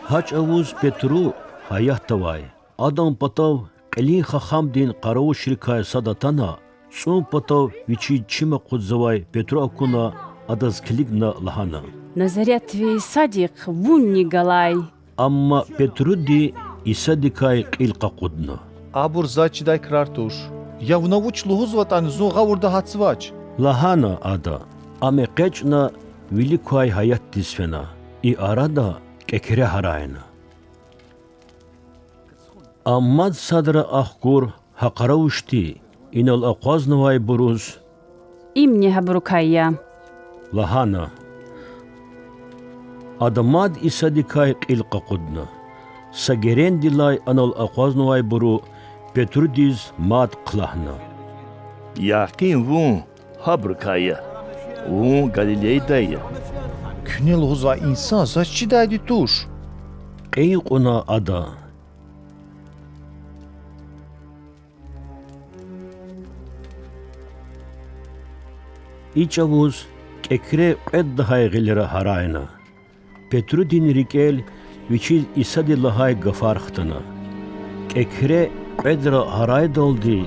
Haç avuz Petru hayat tavay. Adam patav elin kham din qarav şirkay sadatana. Sun patav viçi çima kudzavay Petru akuna adas kiligna lahana. Nazareth ve Sadik vunni galay. Amma Petru di isadikay qilqa qudna. Abur zaç day krartuş. Ya vunavuç luhuz vatan zuğa vurda hatsvaç. Lahana ada. Ame qechna vilikuay hayat disfena. I arada kekere harayna. Ammad sadra ahkur haqarawuşti. İnal aqaznavay buruz. İmni habrukayya. Lahana. Adamad isadikay qilqa qudna. Sageren dilay anal aqaznavay buru Petrudiz mad qlahna. Yakin vun habrkaya. Vun Galiley'daya. Küne luhuza insan zaççı daydı tuş. Qeyquna ada. İçavuz kekre qeddahay gilera harayna. Petrudin rikel viçiz isadillahay gafarxtana. Kekre qedra haray daldi.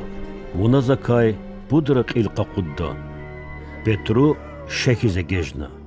Vuna zakay budra qilqa qudda. Petru şekize gejna.